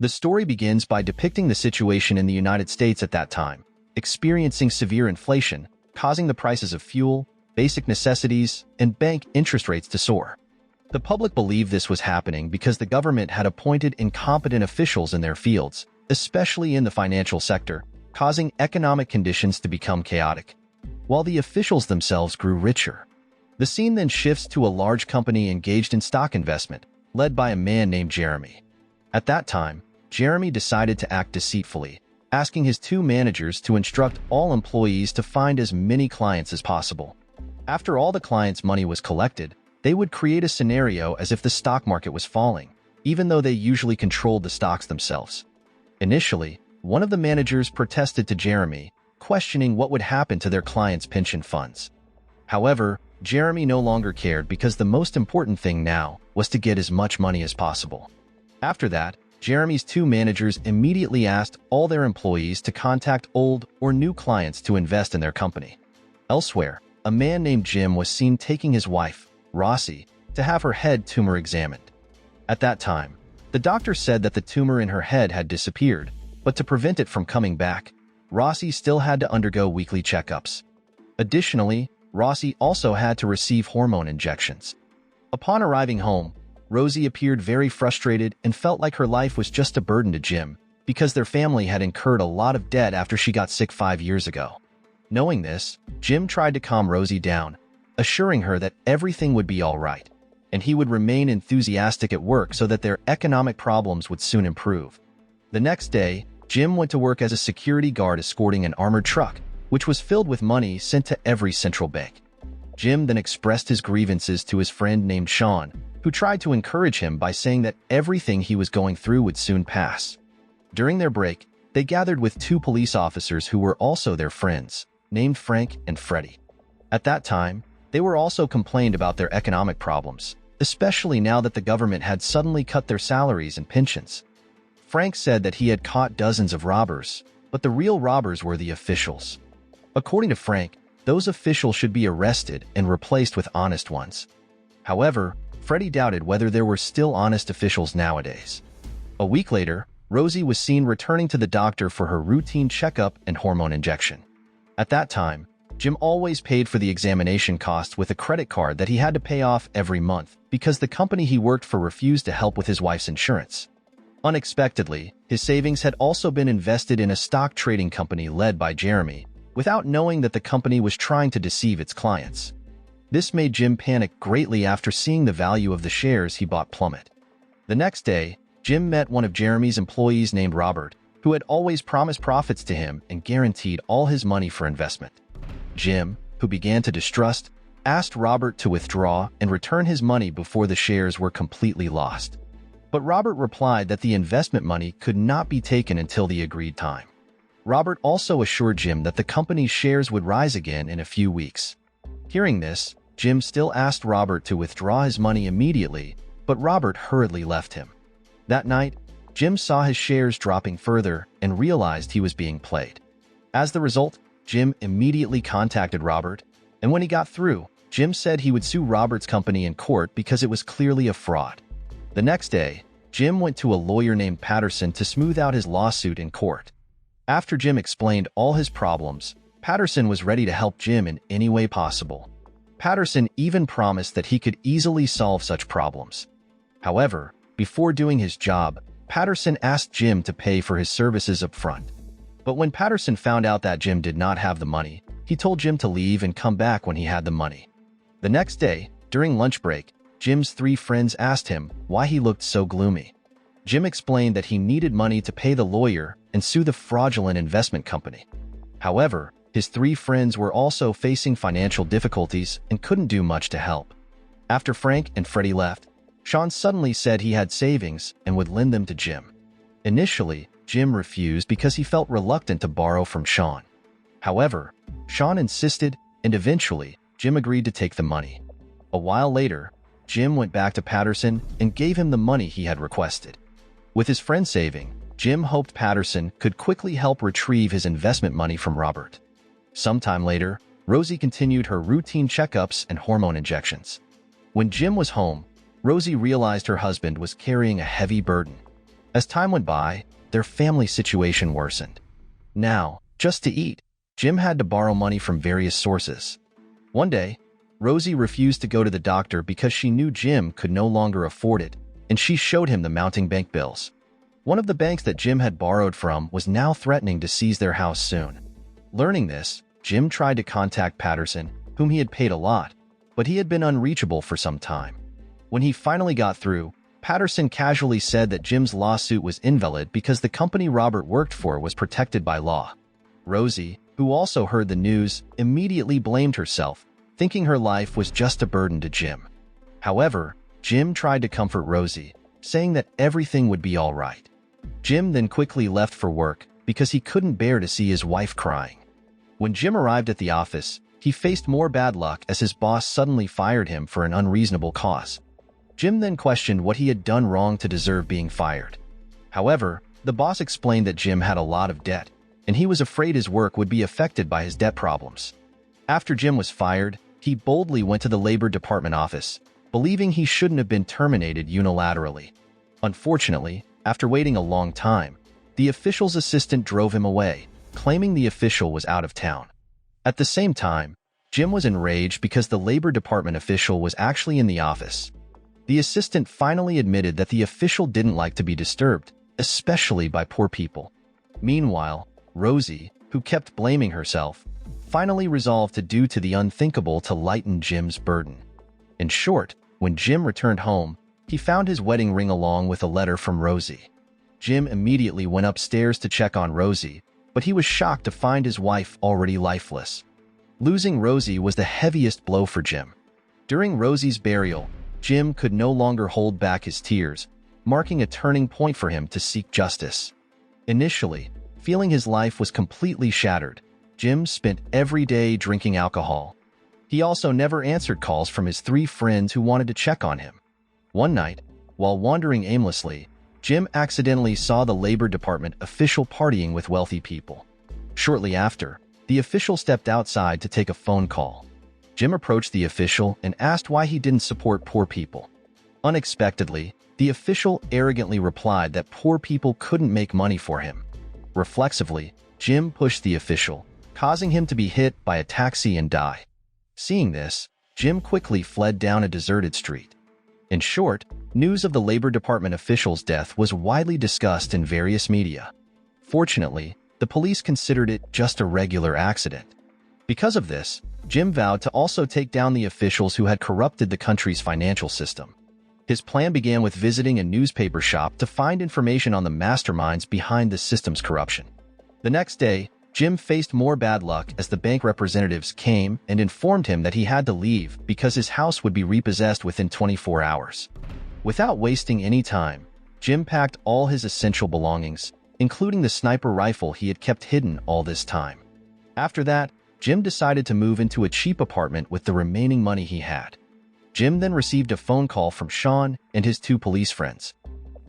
The story begins by depicting the situation in the United States at that time, experiencing severe inflation, causing the prices of fuel, basic necessities, and bank interest rates to soar. The public believed this was happening because the government had appointed incompetent officials in their fields, especially in the financial sector, causing economic conditions to become chaotic, while the officials themselves grew richer. The scene then shifts to a large company engaged in stock investment, led by a man named Jeremy. At that time, Jeremy decided to act deceitfully, asking his two managers to instruct all employees to find as many clients as possible. After all the clients' money was collected, they would create a scenario as if the stock market was falling, even though they usually controlled the stocks themselves. Initially, one of the managers protested to Jeremy, questioning what would happen to their clients' pension funds. However, Jeremy no longer cared because the most important thing now was to get as much money as possible. After that, Jeremy's two managers immediately asked all their employees to contact old or new clients to invest in their company. Elsewhere, a man named Jim was seen taking his wife, Rossi, to have her head tumor examined. At that time, the doctor said that the tumor in her head had disappeared, but to prevent it from coming back, Rossi still had to undergo weekly checkups. Additionally, Rossi also had to receive hormone injections. Upon arriving home, Rosie appeared very frustrated and felt like her life was just a burden to Jim because their family had incurred a lot of debt after she got sick 5 years ago. Knowing this, Jim tried to calm Rosie down, assuring her that everything would be all right, and he would remain enthusiastic at work so that their economic problems would soon improve. The next day, Jim went to work as a security guard escorting an armored truck, which was filled with money sent to every central bank. Jim then expressed his grievances to his friend named Sean, who tried to encourage him by saying that everything he was going through would soon pass. During their break, they gathered with two police officers who were also their friends, named Frank and Freddie. At that time, they were also complained about their economic problems, especially now that the government had suddenly cut their salaries and pensions. Frank said that he had caught dozens of robbers, but the real robbers were the officials. According to Frank, those officials should be arrested and replaced with honest ones. However, Freddie doubted whether there were still honest officials nowadays. A week later, Rosie was seen returning to the doctor for her routine checkup and hormone injection. At that time, Jim always paid for the examination costs with a credit card that he had to pay off every month because the company he worked for refused to help with his wife's insurance. Unexpectedly, his savings had also been invested in a stock trading company led by Jeremy, without knowing that the company was trying to deceive its clients. This made Jim panic greatly after seeing the value of the shares he bought plummet. The next day, Jim met one of Jeremy's employees named Robert, who had always promised profits to him and guaranteed all his money for investment. Jim, who began to distrust, asked Robert to withdraw and return his money before the shares were completely lost. But Robert replied that the investment money could not be taken until the agreed time. Robert also assured Jim that the company's shares would rise again in a few weeks. Hearing this, Jim still asked Robert to withdraw his money immediately, but Robert hurriedly left him. That night, Jim saw his shares dropping further and realized he was being played. As the result, Jim immediately contacted Robert, and when he got through, Jim said he would sue Robert's company in court because it was clearly a fraud. The next day, Jim went to a lawyer named Patterson to smooth out his lawsuit in court. After Jim explained all his problems, Patterson was ready to help Jim in any way possible. Patterson even promised that he could easily solve such problems. However, before doing his job, Patterson asked Jim to pay for his services up front. But when Patterson found out that Jim did not have the money, he told Jim to leave and come back when he had the money. The next day, during lunch break, Jim's three friends asked him why he looked so gloomy. Jim explained that he needed money to pay the lawyer and sue the fraudulent investment company. However, his three friends were also facing financial difficulties and couldn't do much to help. After Frank and Freddie left, Sean suddenly said he had savings and would lend them to Jim. Initially, Jim refused because he felt reluctant to borrow from Sean. However, Sean insisted, and eventually, Jim agreed to take the money. A while later, Jim went back to Patterson and gave him the money he had requested. With his friend saving, Jim hoped Patterson could quickly help retrieve his investment money from Robert. Sometime later, Rosie continued her routine checkups and hormone injections. When Jim was home, Rosie realized her husband was carrying a heavy burden. As time went by, their family situation worsened. Now, just to eat, Jim had to borrow money from various sources. One day, Rosie refused to go to the doctor because she knew Jim could no longer afford it, and she showed him the mounting bank bills. One of the banks that Jim had borrowed from was now threatening to seize their house soon. Learning this, Jim tried to contact Patterson, whom he had paid a lot, but he had been unreachable for some time. When he finally got through, Patterson casually said that Jim's lawsuit was invalid because the company Robert worked for was protected by law. Rosie, who also heard the news, immediately blamed herself, thinking her life was just a burden to Jim. However, Jim tried to comfort Rosie, saying that everything would be all right. Jim then quickly left for work because he couldn't bear to see his wife crying. When Jim arrived at the office, he faced more bad luck as his boss suddenly fired him for an unreasonable cause. Jim then questioned what he had done wrong to deserve being fired. However, the boss explained that Jim had a lot of debt, and he was afraid his work would be affected by his debt problems. After Jim was fired, he boldly went to the Labor Department office, believing he shouldn't have been terminated unilaterally. Unfortunately, after waiting a long time, the official's assistant drove him away, claiming the official was out of town. At the same time, Jim was enraged because the Labor Department official was actually in the office. The assistant finally admitted that the official didn't like to be disturbed, especially by poor people. Meanwhile, Rosie, who kept blaming herself, finally resolved to do the unthinkable to lighten Jim's burden. In short, when Jim returned home, he found his wedding ring along with a letter from Rosie. Jim immediately went upstairs to check on Rosie, but he was shocked to find his wife already lifeless. Losing Rosie was the heaviest blow for Jim. During Rosie's burial, Jim could no longer hold back his tears, marking a turning point for him to seek justice. Initially, feeling his life was completely shattered, Jim spent every day drinking alcohol. He also never answered calls from his 3 friends who wanted to check on him. One night, while wandering aimlessly, Jim accidentally saw the Labor Department official partying with wealthy people. Shortly after, the official stepped outside to take a phone call. Jim approached the official and asked why he didn't support poor people. Unexpectedly, the official arrogantly replied that poor people couldn't make money for him. Reflexively, Jim pushed the official, causing him to be hit by a taxi and die. Seeing this, Jim quickly fled down a deserted street. In short, news of the Labor Department official's death was widely discussed in various media. Fortunately, the police considered it just a regular accident. Because of this, Jim vowed to also take down the officials who had corrupted the country's financial system. His plan began with visiting a newspaper shop to find information on the masterminds behind the system's corruption. The next day, Jim faced more bad luck as the bank representatives came and informed him that he had to leave because his house would be repossessed within 24 hours. Without wasting any time, Jim packed all his essential belongings, including the sniper rifle he had kept hidden all this time. After that, Jim decided to move into a cheap apartment with the remaining money he had. Jim then received a phone call from Sean and his 2 police friends.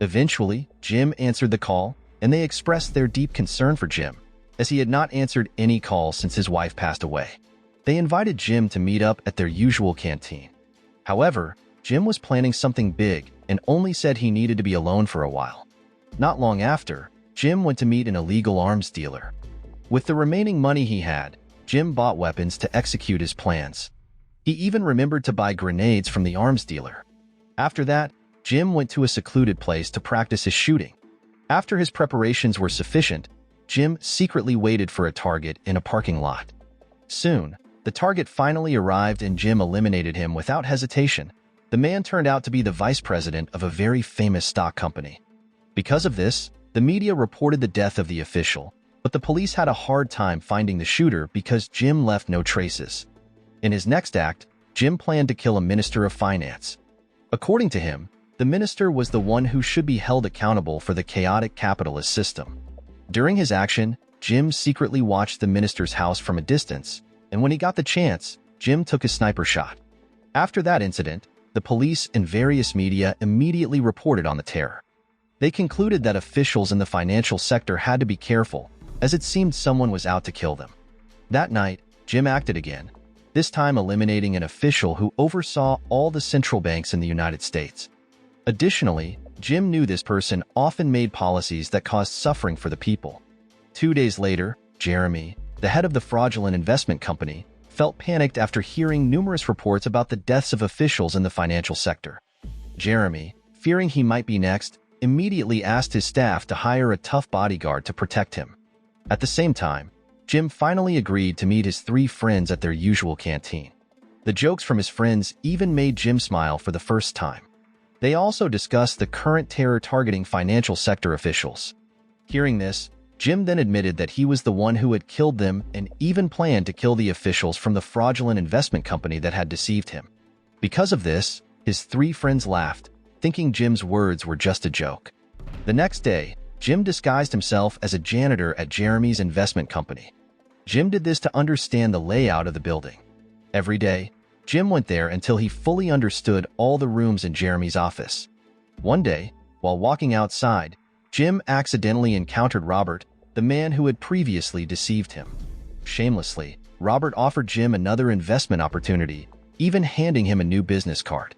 Eventually, Jim answered the call, and they expressed their deep concern for Jim, as he had not answered any calls since his wife passed away. They invited Jim to meet up at their usual canteen. However, Jim was planning something big and only said he needed to be alone for a while. Not long after, Jim went to meet an illegal arms dealer. With the remaining money he had, Jim bought weapons to execute his plans. He even remembered to buy grenades from the arms dealer. After that, Jim went to a secluded place to practice his shooting. After his preparations were sufficient, Jim secretly waited for a target in a parking lot. Soon, the target finally arrived and Jim eliminated him without hesitation. The man turned out to be the vice president of a very famous stock company. Because of this, the media reported the death of the official, but the police had a hard time finding the shooter because Jim left no traces. In his next act, Jim planned to kill a minister of finance. According to him, the minister was the one who should be held accountable for the chaotic capitalist system. During his action, Jim secretly watched the minister's house from a distance, and when he got the chance, Jim took a sniper shot. After that incident, the police and various media immediately reported on the terror. They concluded that officials in the financial sector had to be careful, as it seemed someone was out to kill them. That night, Jim acted again, this time eliminating an official who oversaw all the central banks in the United States. Additionally, Jim knew this person often made policies that caused suffering for the people. 2 days later, Jeremy, the head of the fraudulent investment company, felt panicked after hearing numerous reports about the deaths of officials in the financial sector. Jeremy, fearing he might be next, immediately asked his staff to hire a tough bodyguard to protect him. At the same time, Jim finally agreed to meet his 3 friends at their usual canteen. The jokes from his friends even made Jim smile for the first time. They also discussed the current terror targeting financial sector officials. Hearing this, Jim then admitted that he was the one who had killed them and even planned to kill the officials from the fraudulent investment company that had deceived him. Because of this, his 3 friends laughed, thinking Jim's words were just a joke. The next day, Jim disguised himself as a janitor at Jeremy's investment company. Jim did this to understand the layout of the building. Every day, Jim went there until he fully understood all the rooms in Jeremy's office. One day, while walking outside, Jim accidentally encountered Robert, the man who had previously deceived him. Shamelessly, Robert offered Jim another investment opportunity, even handing him a new business card.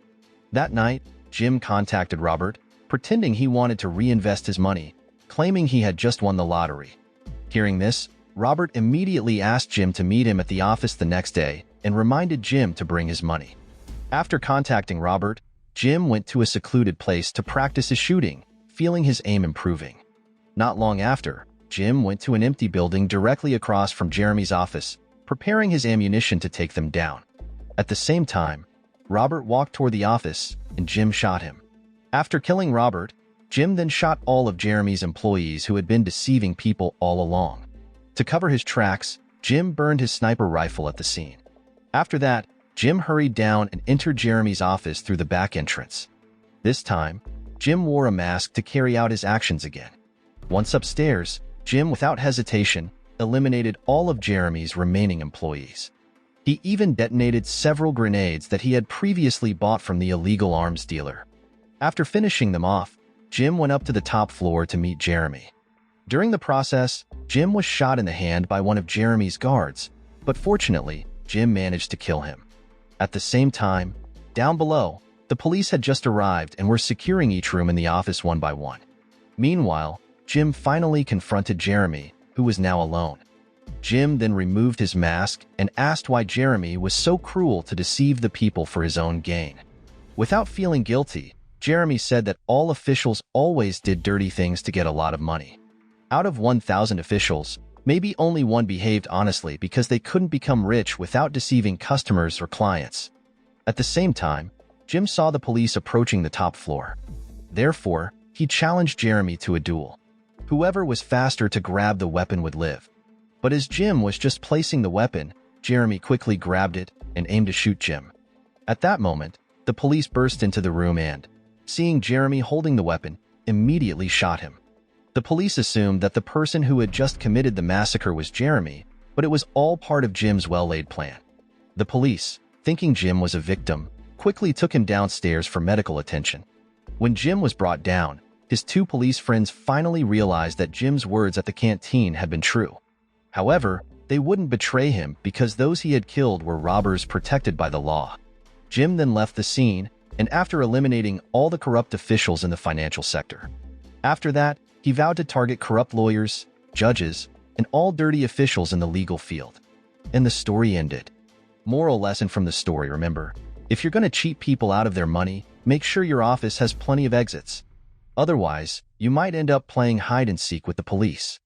That night, Jim contacted Robert, pretending he wanted to reinvest his money, claiming he had just won the lottery. Hearing this, Robert immediately asked Jim to meet him at the office the next day and reminded Jim to bring his money. After contacting Robert, Jim went to a secluded place to practice his shooting, feeling his aim improving. Not long after, Jim went to an empty building directly across from Jeremy's office, preparing his ammunition to take them down. At the same time, Robert walked toward the office and Jim shot him. After killing Robert, Jim then shot all of Jeremy's employees who had been deceiving people all along. To cover his tracks, Jim burned his sniper rifle at the scene. After that, Jim hurried down and entered Jeremy's office through the back entrance. This time, Jim wore a mask to carry out his actions again. Once upstairs, Jim, without hesitation, eliminated all of Jeremy's remaining employees. He even detonated several grenades that he had previously bought from the illegal arms dealer. After finishing them off, Jim went up to the top floor to meet Jeremy. During the process, Jim was shot in the hand by one of Jeremy's guards, but fortunately, Jim managed to kill him. At the same time, down below, the police had just arrived and were securing each room in the office one by one. Meanwhile, Jim finally confronted Jeremy, who was now alone. Jim then removed his mask and asked why Jeremy was so cruel to deceive the people for his own gain. Without feeling guilty, Jeremy said that all officials always did dirty things to get a lot of money. Out of 1,000 officials, maybe only one behaved honestly because they couldn't become rich without deceiving customers or clients. At the same time, Jim saw the police approaching the top floor. Therefore, he challenged Jeremy to a duel. Whoever was faster to grab the weapon would live. But as Jim was just placing the weapon, Jeremy quickly grabbed it and aimed to shoot Jim. At that moment, the police burst into the room and, seeing Jeremy holding the weapon, immediately shot him. The police assumed that the person who had just committed the massacre was Jeremy, but it was all part of Jim's well-laid plan. The police, thinking Jim was a victim, quickly took him downstairs for medical attention. When Jim was brought down, his 2 police friends finally realized that Jim's words at the canteen had been true. However, they wouldn't betray him because those he had killed were robbers protected by the law. Jim then left the scene, and after eliminating all the corrupt officials in the financial sector. After that, he vowed to target corrupt lawyers, judges, and all dirty officials in the legal field. And the story ended. Moral lesson from the story: remember, if you're going to cheat people out of their money, make sure your office has plenty of exits. Otherwise, you might end up playing hide and seek with the police.